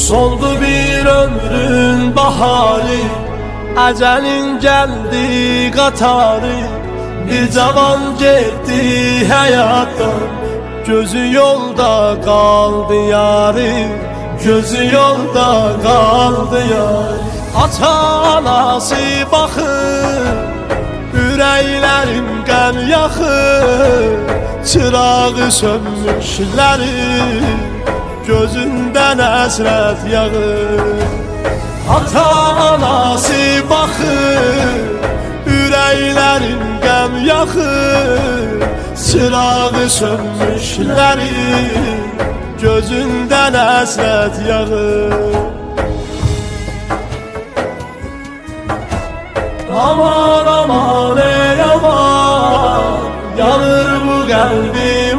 Soldu bir ömrün baharı, əcəlin gəldi qatarı. Bir cavan getdi həyatdan, gözü yolda qaldı yarı. Gözü yolda qaldı yarı. Ata-anası baxır, ürəklərin qəm yaxır. Çırağı sönmüşləri, gözündən həsrət yağır. Ata-anası baxır, ürəklərin qəm yaxır. Çırağı sönmüşləri, gözündən həsrət yağır. Aman aman ey aman, yanır bu qəlbim